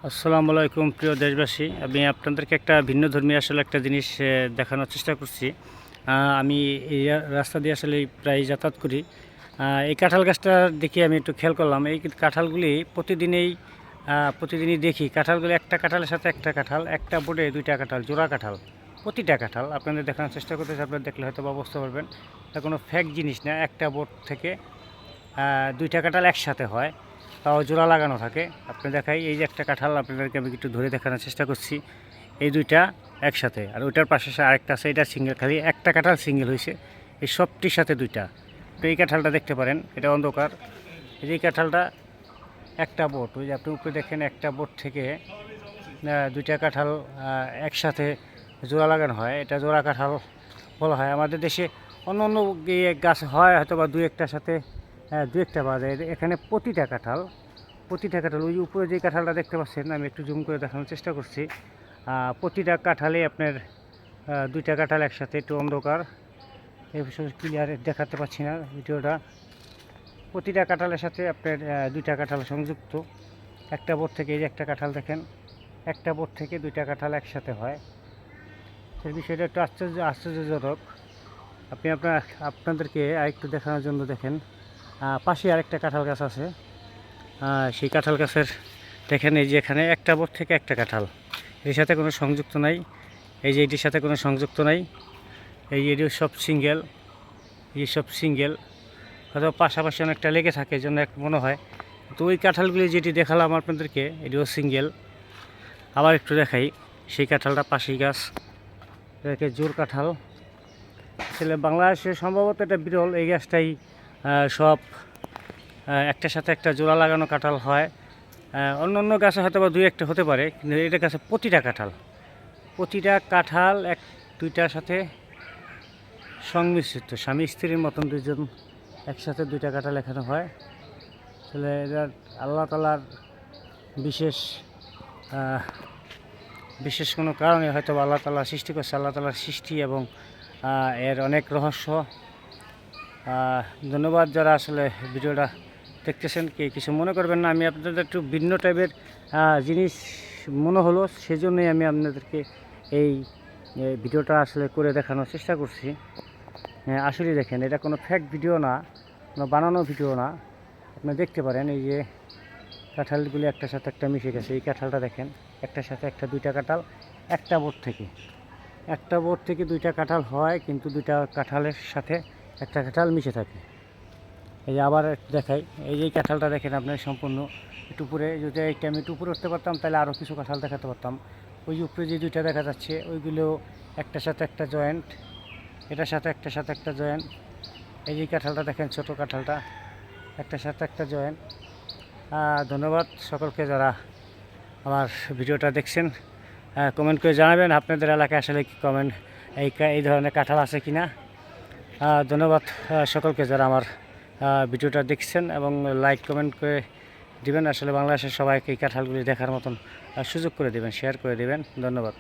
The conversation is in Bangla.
আসসালামু আলাইকুম প্রিয় দেশবাসী। আমি আপনাদেরকে একটা ভিন্ন ধর্মী আসলে একটা জিনিস দেখানোর চেষ্টা করছি। আমি এই রাস্তা দিয়ে আসলে প্রায় যাতায়াত করি। এই কাঁঠাল গাছটা দেখে আমি একটু খেয়াল করলাম, এই কাঁঠালগুলি প্রতিদিনই দেখি কাঁঠালগুলি একটা কাঁঠালের সাথে একটা কাঁঠাল, একটা বোর্ডে দুইটা কাঁঠাল, জোড়া কাঁঠাল, প্রতিটা কাঁঠাল আপনাদের দেখানোর চেষ্টা করতেছি। আপনারা দেখলে হয়তো বা বুঝতে পারবেন এটা কোনো ফেক জিনিস না। একটা বোর্ড থেকে দুইটা কাঁঠাল একসাথে হয়, তাও জোড়া লাগানো থাকে। আপনি দেখাই, এই যে একটা কাঁঠাল আপনাদেরকে আমি একটু ধরে দেখানোর চেষ্টা করছি, এই দুইটা একসাথে, আর ওইটার পাশে আরেকটা আছে, এটা সিঙ্গেল, খালি একটা কাঁঠাল সিঙ্গেল হয়েছে, এই সবটির সাথে দুইটা। তো এই কাঁঠালটা দেখতে পারেন, এটা অন্ধকার। এই যে কাঁঠালটা একটা বোট, ওই যে আপনি উপরে দেখেন একটা বোট থেকে দুইটা কাঁঠাল একসাথে জোড়া লাগানো হয়, এটা জোড়া কাঁঠাল বলা হয়। আমাদের দেশে অন্য অন্য গাছ হয় হয়তো বা দু একটার সাথে দু একটা পাওয়া যায়। এখানে প্রতিটা কাঁঠাল, ওই উপরে যে কাঁঠালটা দেখতে পাচ্ছেন, আমি একটু জুম করে দেখানোর চেষ্টা করছি। প্রতিটা কাঁঠালে আপনার দুইটা কাঁঠাল একসাথে, একটু অন্ধকার, এই ক্লিয়ার দেখাতে পাচ্ছি না ভিডিওটা। প্রতিটা কাঁঠালের সাথে আপনার দুইটা কাঁঠাল সংযুক্ত। একটা বোর্ড থেকে, এই যে একটা কাঁঠাল দেখেন, একটা বোর্ড থেকে দুইটা কাঁঠাল একসাথে হয়। সেই বিষয়টা একটু আশ্চর্যজনক। আপনাদেরকে আরেকটু দেখানোর জন্য দেখেন, পাশে আরেকটা কাঁঠাল গাছ আছে। সেই কাঁঠাল গাছের দেখেন, এই যে এখানে একটা বোর্ড থেকে একটা কাঁঠাল, এর সাথে কোনো সংযুক্ত নাই। এই যে এটির সাথে কোনো সংযুক্ত নাই, এই এটিও সব সিঙ্গেল, এই সব সিঙ্গেল, হয়তো পাশাপাশি অনেকটা লেগে থাকে, এই জন্য মনে হয়। তো ওই কাঁঠালগুলি যেটি দেখালাম আপনাদেরকে, এটিও সিঙ্গেল। আবার একটু দেখাই, সেই কাঁঠালটা পাশেই গাছ, এটাকে জোর কাঁঠাল। আসলে বাংলাদেশে সম্ভবত এটা বিরল, এই গাছটাই সব একটার সাথে একটা জোড়া লাগানো কাঁঠাল হয়। অন্য অন্য গাছে হয়তো বা দুই একটা হতে পারে, কিন্তু এটা গাছে প্রতিটা কাঁঠাল এক দুইটার সাথে সংমিশ্রিত, স্বামী স্ত্রীর মতন দুজন একসাথে দুইটা কাঁঠাল এখানে হয়। আসলে এটা আল্লাহ তালার বিশেষ বিশেষ কোনো কারণে হয়তো আল্লাহ তালা সৃষ্টি করছে, আল্লাহ তালার সৃষ্টি, এবং এর অনেক রহস্য। ধন্যবাদ যারা আসলে ভিডিওটা দেখতেছেন, কে কিছু মনে করবেন না। আমি আপনাদের একটু ভিন্ন টাইপের জিনিস মনে হলো, সেজন্যই আমি আপনাদেরকে এই ভিডিওটা আসলে করে দেখানোর চেষ্টা করছি। আসলে দেখেন, এটা কোনো ফেক ভিডিও না, কোনো বানানো ভিডিও না। আপনি দেখতে পারেন, এই যে কাঁঠালগুলি একটার সাথে একটা মিশে গেছে। এই কাঁঠালটা দেখেন, একটার সাথে একটা, দুইটা কাঁঠাল একটা বোর্ড থেকে দুইটা কাঁঠাল হয়, কিন্তু দুইটা কাঁঠালের সাথে একটা কাঁঠাল মিশে থাকে। এই যে আবার দেখাই, এই যে কাঁঠালটা দেখেন আপনার সম্পূর্ণ একটু উপরে, যদি এইটা আমি একটু উপরে উঠতে পারতাম তাহলে আরও কিছু কাঁঠাল দেখাতে পারতাম। ওই যে উপরে যে দুইটা দেখা যাচ্ছে, ওইগুলো একটার সাথে একটা জয়েন্ট, এটার সাথে একটা জয়েন্ট। এই যে কাঁঠালটা দেখেন, ছোট কাঁঠালটা একটার সাথে একটা জয়েন্ট। ধন্যবাদ সকলকে যারা আমার ভিডিওটা দেখছেন। কমেন্ট করে জানাবেন আপনাদের এলাকায় আসলে কি এই ধরনের কাঁঠাল আছে কি না। ধন্যবাদ সকলকে যারা আমার ভিডিওটা দেখছেন, এবং লাইক কমেন্ট করে দিবেন। আসলে বাংলাদেশের সবাইকে এই কাঁঠালগুলি দেখার মতন সুযোগ করে দেবেন, শেয়ার করে দেবেন। ধন্যবাদ।